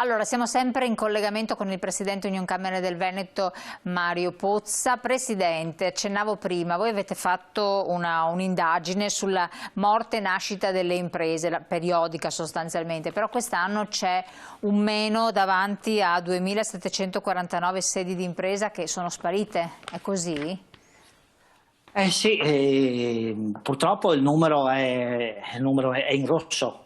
Allora, siamo sempre in collegamento con il Presidente Unioncamere del Veneto, Mario Pozza. Presidente, accennavo prima, voi avete fatto un'indagine sulla morte e nascita delle imprese, periodica sostanzialmente, però quest'anno c'è un meno davanti a 2.749 sedi di impresa che sono sparite, è così? Sì, purtroppo il numero è in rosso.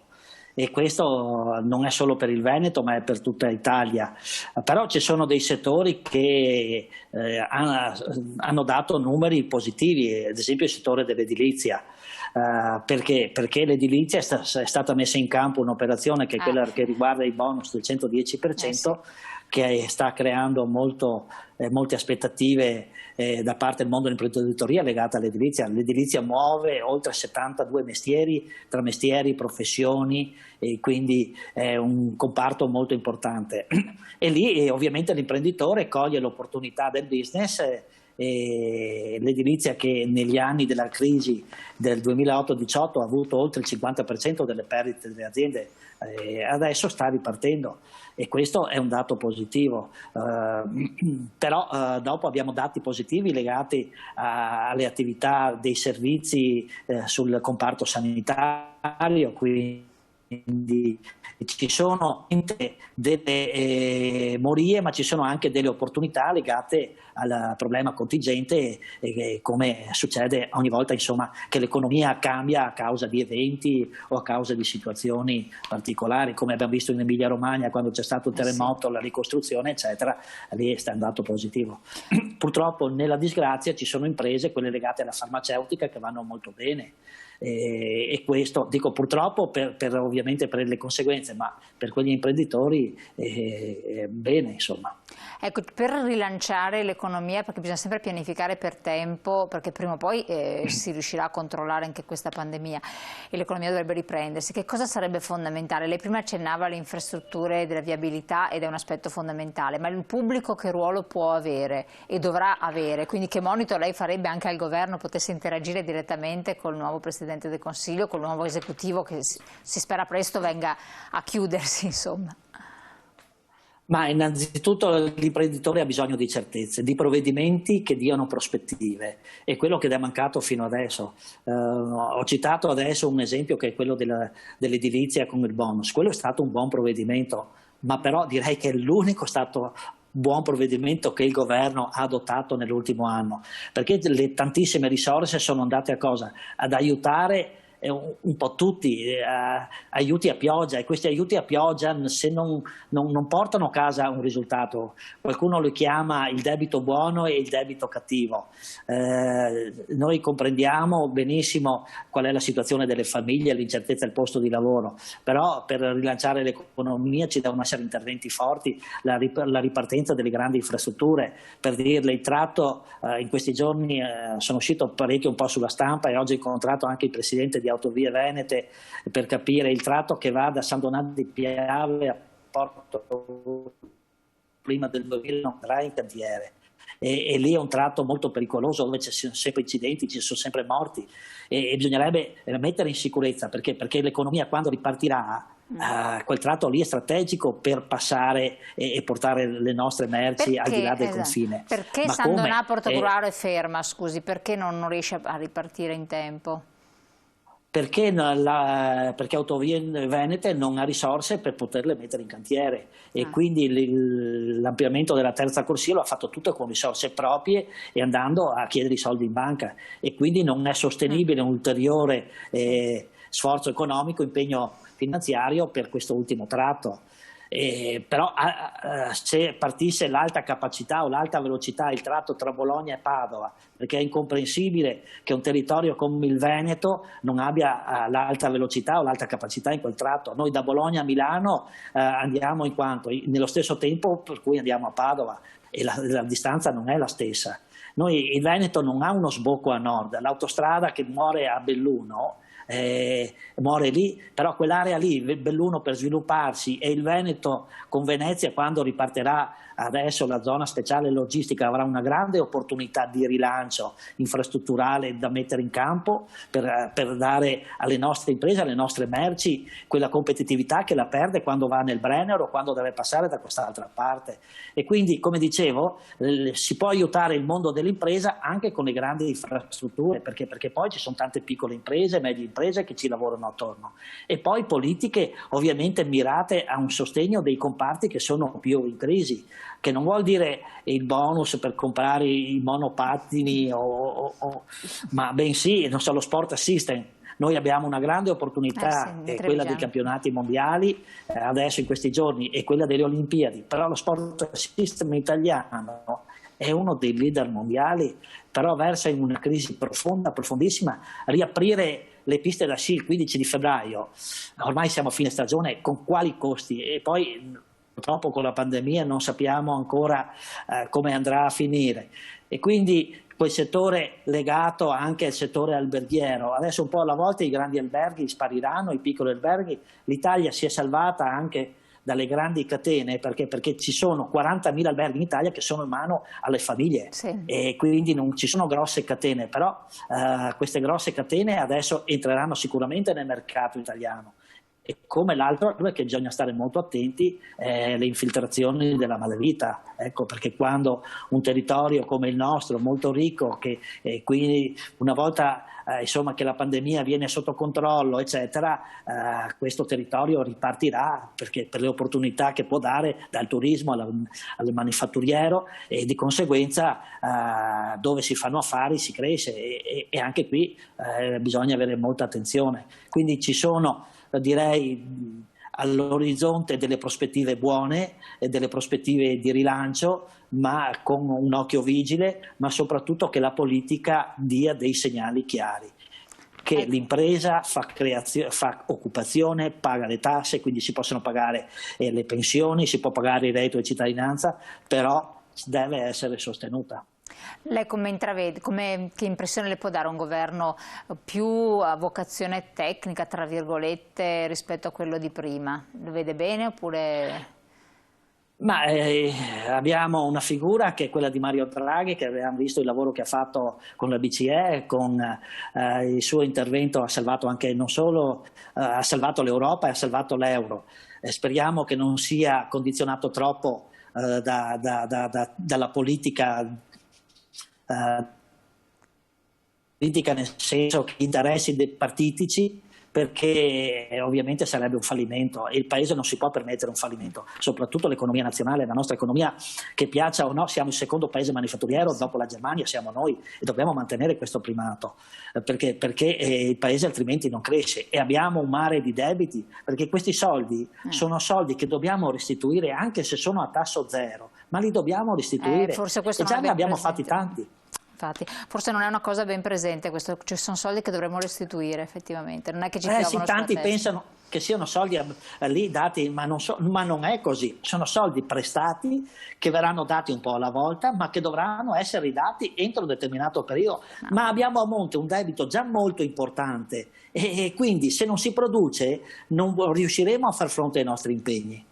E questo non è solo per il Veneto, ma è per tutta Italia. Però ci sono dei settori che hanno dato numeri positivi, ad esempio il settore dell'edilizia. Perché? Perché l'edilizia è stata messa in campo un'operazione che è quella che riguarda i bonus del 110%, che sta creando molte aspettative da parte del mondo dell'imprenditoria legata all'edilizia. L'edilizia muove oltre 72 mestieri, tra mestieri, professioni, e quindi è un comparto molto importante. E lì ovviamente l'imprenditore coglie l'opportunità del business. L'edilizia, che negli anni della crisi del 2008-18 ha avuto oltre il 50% delle perdite delle aziende, adesso sta ripartendo e questo è un dato positivo. Però dopo abbiamo dati positivi legati alle attività dei servizi sul comparto sanitario, quindi ci sono delle morie, ma ci sono anche delle opportunità legate al problema contingente, come succede ogni volta, insomma, che l'economia cambia a causa di eventi o a causa di situazioni particolari, come abbiamo visto in Emilia Romagna quando c'è stato il terremoto, la ricostruzione, eccetera. Lì è andato positivo. Purtroppo nella disgrazia ci sono imprese, quelle legate alla farmaceutica, che vanno molto bene. E questo, dico purtroppo ovviamente per le conseguenze, ma per quegli imprenditori bene, insomma. Ecco, per rilanciare l'economia, perché bisogna sempre pianificare per tempo, perché prima o poi si riuscirà a controllare anche questa pandemia e l'economia dovrebbe riprendersi, che cosa sarebbe fondamentale? Lei prima accennava alle infrastrutture della viabilità ed è un aspetto fondamentale, ma il pubblico che ruolo può avere e dovrà avere? Quindi che monito lei farebbe anche al governo, potesse interagire direttamente col nuovo Presidente del Consiglio, col nuovo esecutivo che si spera presto venga a chiudersi, insomma? Ma innanzitutto l'imprenditore ha bisogno di certezze, di provvedimenti che diano prospettive, è quello che è mancato fino adesso. Ho citato adesso un esempio che è quello dell'edilizia con il bonus. Quello è stato un buon provvedimento, ma però direi che è l'unico stato buon provvedimento che il governo ha adottato nell'ultimo anno, perché le tantissime risorse sono andate a cosa? Ad aiutare un po' tutti, aiuti a pioggia, e questi aiuti a pioggia, se non portano a casa un risultato, qualcuno lo chiama il debito buono e il debito cattivo. Noi comprendiamo benissimo qual è la situazione delle famiglie, l'incertezza del posto di lavoro, però per rilanciare l'economia ci devono essere interventi forti, la ripartenza delle grandi infrastrutture. Per dirle, il tratto, in questi giorni sono uscito parecchio un po' sulla stampa e oggi ho incontrato anche il presidente di Autovie Venete per capire il tratto che va da San Donato di Piave a Porto prima del 2000 non andrà in cantiere. E lì è un tratto molto pericoloso dove ci sono sempre incidenti, ci sono sempre morti e bisognerebbe mettere in sicurezza perché l'economia, quando ripartirà, quel tratto lì è strategico per passare e portare le nostre merci al di là del confine. Perché San Donato Portogruaro è ferma, scusi, perché non riesce a ripartire in tempo? Perché Autovie Venete non ha risorse per poterle mettere in cantiere e quindi l'ampliamento della terza corsia lo ha fatto tutto con risorse proprie e andando a chiedere i soldi in banca, e quindi non è sostenibile un ulteriore sforzo economico, impegno finanziario per questo ultimo tratto. Però se partisse l'alta capacità o l'alta velocità, il tratto tra Bologna e Padova, perché è incomprensibile che un territorio come il Veneto non abbia l'alta velocità o l'alta capacità in quel tratto. Noi da Bologna a Milano andiamo nello stesso tempo per cui andiamo a Padova, e la distanza non è la stessa. Il Veneto non ha uno sbocco a nord, l'autostrada che muore a Belluno muore lì, però quell'area lì, Belluno per svilupparsi e il Veneto con Venezia quando ripartirà adesso la zona speciale logistica avrà una grande opportunità di rilancio infrastrutturale da mettere in campo per dare alle nostre imprese, alle nostre merci quella competitività che la perde quando va nel Brennero o quando deve passare da quest'altra parte. E quindi, come dicevo, si può aiutare il mondo dell'impresa anche con le grandi infrastrutture, perché poi ci sono tante piccole imprese, medie imprese che ci lavorano attorno, e poi politiche ovviamente mirate a un sostegno dei comparti che sono più in crisi, che non vuol dire il bonus per comprare i monopattini ma bensì, non so, lo sport system. Noi abbiamo una grande opportunità, quella dei campionati mondiali adesso in questi giorni e quella delle Olimpiadi, però lo sport system italiano è uno dei leader mondiali, però versa in una crisi profonda, profondissima. Riaprire le piste da sci il 15 di febbraio, ormai siamo a fine stagione, con quali costi? E poi purtroppo con la pandemia non sappiamo ancora come andrà a finire. E quindi quel settore legato anche al settore alberghiero, adesso un po' alla volta i grandi alberghi spariranno, i piccoli alberghi, l'Italia si è salvata anche dalle grandi catene perché ci sono 40.000 alberghi in Italia che sono in mano alle famiglie, sì. E quindi non ci sono grosse catene, però queste grosse catene adesso entreranno sicuramente nel mercato italiano. E come l'altro è che bisogna stare molto attenti alle infiltrazioni della malavita, ecco, perché quando un territorio come il nostro, molto ricco, che quindi una volta insomma che la pandemia viene sotto controllo, eccetera, questo territorio ripartirà perché per le opportunità che può dare dal turismo al manifatturiero, e di conseguenza dove si fanno affari si cresce, e anche qui bisogna avere molta attenzione. Quindi ci sono, direi, all'orizzonte delle prospettive buone e delle prospettive di rilancio, ma con un occhio vigile, ma soprattutto che la politica dia dei segnali chiari, che l'impresa fa occupazione, paga le tasse, quindi si possono pagare le pensioni, si può pagare il reddito di cittadinanza, però deve essere sostenuta. Lei come intravede, che impressione le può dare un governo più a vocazione tecnica, tra virgolette, rispetto a quello di prima? Lo vede bene oppure... Ma abbiamo una figura che è quella di Mario Draghi, che abbiamo visto il lavoro che ha fatto con la BCE, con il suo intervento ha salvato anche, non solo ha salvato l'Europa, ha salvato l'euro. Speriamo che non sia condizionato troppo dalla politica nel senso che interessi partitici, perché ovviamente sarebbe un fallimento e il Paese non si può permettere un fallimento, soprattutto l'economia nazionale, la nostra economia, che piaccia o no, siamo il secondo paese manifatturiero, dopo la Germania siamo noi, e dobbiamo mantenere questo primato, perché il Paese altrimenti non cresce, e abbiamo un mare di debiti, perché questi soldi sono soldi che dobbiamo restituire anche se sono a tasso zero, ma li dobbiamo restituire, forse questo e già ne abbiamo fatti tanti. Infatti, forse non è una cosa ben presente questo, ci sono soldi che dovremmo restituire effettivamente, non è che ci piovono sì, tanti pensano che siano soldi lì dati, ma non è così, sono soldi prestati che verranno dati un po' alla volta, ma che dovranno essere ridati entro un determinato periodo, ma abbiamo a monte un debito già molto importante e quindi se non si produce non riusciremo a far fronte ai nostri impegni.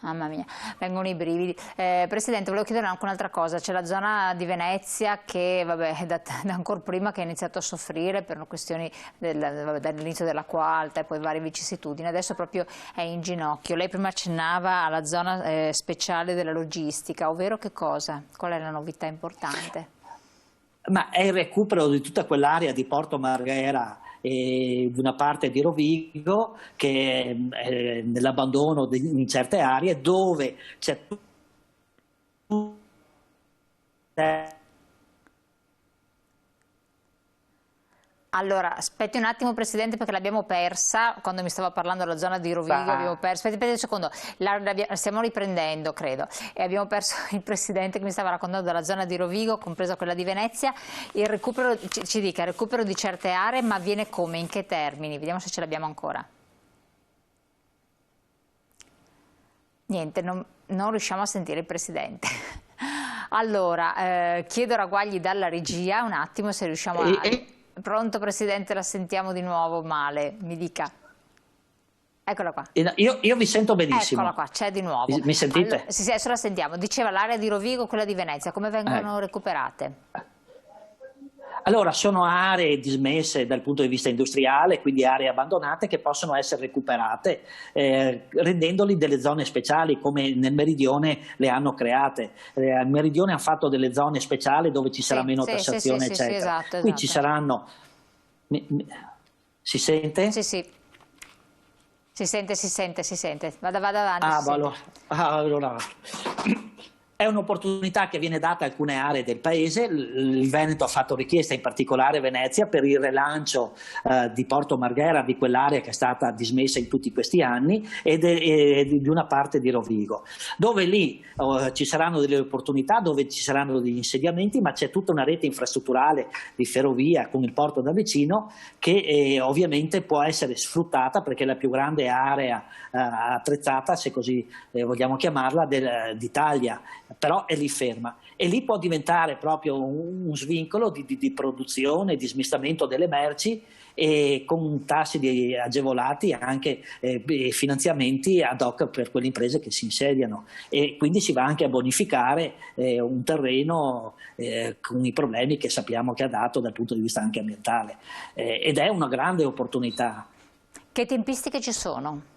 Mamma mia, vengono i brividi. Presidente, volevo chiedere anche un'altra cosa, c'è la zona di Venezia che vabbè, da ancora prima che ha iniziato a soffrire per questioni dall'inizio dell'acqua alta e poi varie vicissitudini, adesso proprio è in ginocchio. Lei prima accennava alla zona speciale della logistica, ovvero che cosa? Qual è la novità importante? Ma è il recupero di tutta quell'area di Porto Marghera e una parte di Rovigo che è nell'abbandono in certe aree dove c'è Allora, aspetti un attimo Presidente perché l'abbiamo persa, quando mi stava parlando della zona di Rovigo abbiamo perso, aspetti un secondo, stiamo riprendendo credo, e abbiamo perso il Presidente che mi stava raccontando della zona di Rovigo, compresa quella di Venezia, il recupero, ci dica, il recupero di certe aree, ma avviene come, in che termini? Vediamo se ce l'abbiamo ancora. Niente, non riusciamo a sentire il Presidente. Allora, chiedo ragguagli dalla regia un attimo se riusciamo a... Pronto Presidente, la sentiamo di nuovo male, mi dica. Eccola qua. Io vi sento benissimo. Eccola qua, c'è di nuovo. Mi sentite? Allora, sì, adesso la sentiamo. Diceva l'area di Rovigo, quella di Venezia, come vengono recuperate? Allora, sono aree dismesse dal punto di vista industriale, quindi aree abbandonate che possono essere recuperate, rendendoli delle zone speciali, come nel Meridione le hanno create. Al Meridione hanno fatto delle zone speciali dove ci sarà meno tassazione, eccetera. Sì, esatto. Qui ci saranno... Si sente? Sì, sì. Si sente. Vada avanti. Allora... È un'opportunità che viene data a alcune aree del paese. Il Veneto ha fatto richiesta, in particolare Venezia, per il rilancio di Porto Marghera, di quell'area che è stata dismessa in tutti questi anni, e di una parte di Rovigo, dove lì ci saranno delle opportunità, dove ci saranno degli insediamenti, ma c'è tutta una rete infrastrutturale di ferrovia con il porto da vicino che ovviamente può essere sfruttata, perché è la più grande area attrezzata, se così vogliamo chiamarla, d'Italia. Però è lì ferma e lì può diventare proprio un svincolo di produzione, di smistamento delle merci, e con tassi agevolati anche finanziamenti ad hoc per quelle imprese che si insediano, e quindi si va anche a bonificare un terreno con i problemi che sappiamo che ha dato dal punto di vista anche ambientale, ed è una grande opportunità. Che tempistiche ci sono?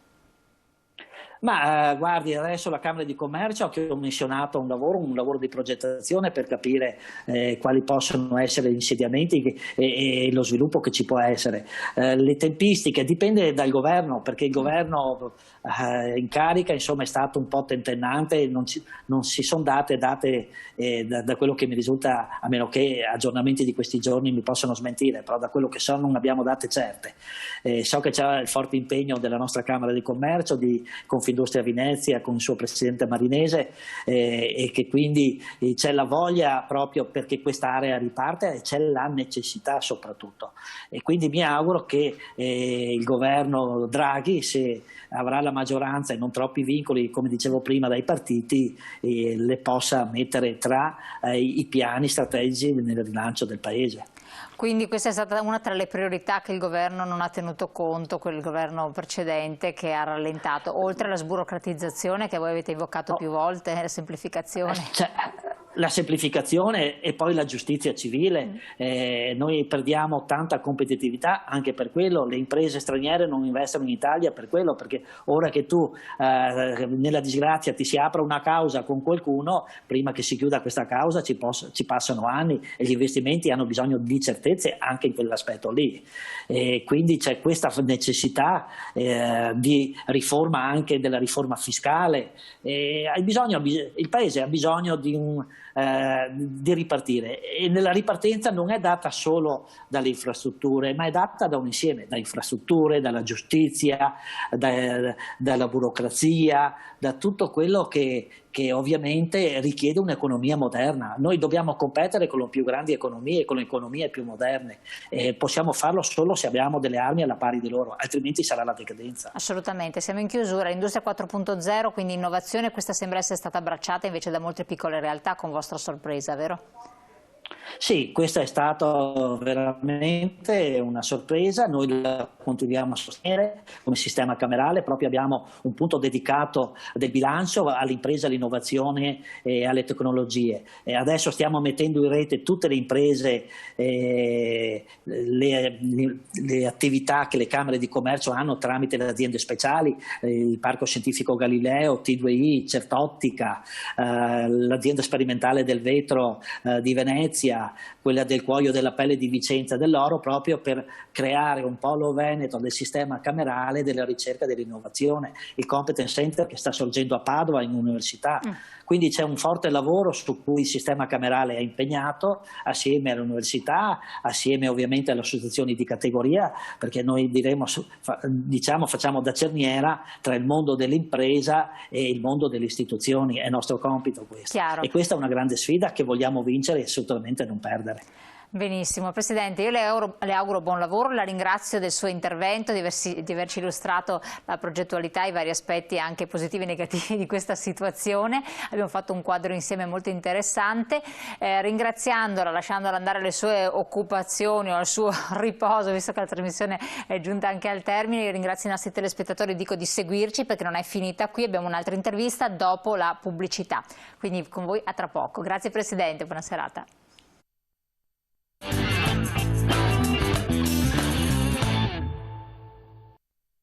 Ma guardi, adesso la Camera di Commercio ha commissionato un lavoro di progettazione per capire quali possono essere gli insediamenti e lo sviluppo che ci può essere. Le tempistiche dipende dal governo, perché il governo in carica insomma è stato un po' tentennante, non si sono date da quello che mi risulta, a meno che aggiornamenti di questi giorni mi possano smentire, però da quello che so non abbiamo date certe. So che c'è il forte impegno della nostra Camera di Commercio, di Confindustria Venezia con il suo presidente Marinese, e che quindi c'è la voglia proprio perché questa area riparte, e c'è la necessità soprattutto, e quindi mi auguro che il governo Draghi, se avrà la maggioranza e non troppi vincoli, come dicevo prima, dai partiti, le possa mettere tra i piani strategici nel rilancio del Paese. Quindi questa è stata una tra le priorità che il governo non ha tenuto conto, quel governo precedente, che ha rallentato, oltre alla sburocratizzazione che voi avete invocato più volte, la semplificazione. La semplificazione e poi la giustizia civile. Noi perdiamo tanta competitività anche per quello, le imprese straniere non investono in Italia per quello, perché ora che tu nella disgrazia ti si apra una causa con qualcuno, prima che si chiuda questa causa ci passano anni, e gli investimenti hanno bisogno di certezze anche in quell'aspetto lì. Quindi c'è questa necessità di riforma, anche della riforma fiscale. Il Paese ha bisogno di ripartire, e nella ripartenza non è data solo dalle infrastrutture, ma è data da un insieme, da infrastrutture, dalla giustizia, dalla burocrazia, da tutto quello che ovviamente richiede un'economia moderna. Noi dobbiamo competere con le più grandi economie, con le economie più moderne, possiamo farlo solo se abbiamo delle armi alla pari di loro, altrimenti sarà la decadenza. Assolutamente, siamo in chiusura. Industria 4.0, quindi innovazione, questa sembra essere stata abbracciata invece da molte piccole realtà, con vostra sorpresa, vero? Sì, questa è stata veramente una sorpresa, noi la continuiamo a sostenere come sistema camerale, proprio abbiamo un punto dedicato del bilancio all'impresa, all'innovazione e alle tecnologie, e adesso stiamo mettendo in rete tutte le imprese, le attività che le Camere di Commercio hanno tramite le aziende speciali, il Parco Scientifico Galileo, T2I, Certottica, l'azienda sperimentale del vetro di Venezia, quella del cuoio della pelle di Vicenza, dell'oro, proprio per creare un polo veneto del sistema camerale della ricerca e dell'innovazione, il Competence Center che sta sorgendo a Padova in università. Quindi c'è un forte lavoro su cui il sistema camerale è impegnato, assieme all'università, assieme ovviamente alle associazioni di categoria, perché noi facciamo da cerniera tra il mondo dell'impresa e il mondo delle istituzioni, è nostro compito questo. Chiaro. E questa è una grande sfida che vogliamo vincere e assolutamente non perdere. Benissimo, Presidente, io le auguro buon lavoro, la ringrazio del suo intervento, di averci illustrato la progettualità e i vari aspetti anche positivi e negativi di questa situazione. Abbiamo fatto un quadro insieme molto interessante, ringraziandola, lasciandola andare alle sue occupazioni o al suo riposo, visto che la trasmissione è giunta anche al termine. Io ringrazio i nostri telespettatori, dico di seguirci perché non è finita qui, abbiamo un'altra intervista dopo la pubblicità. Quindi con voi a tra poco. Grazie Presidente, buona serata.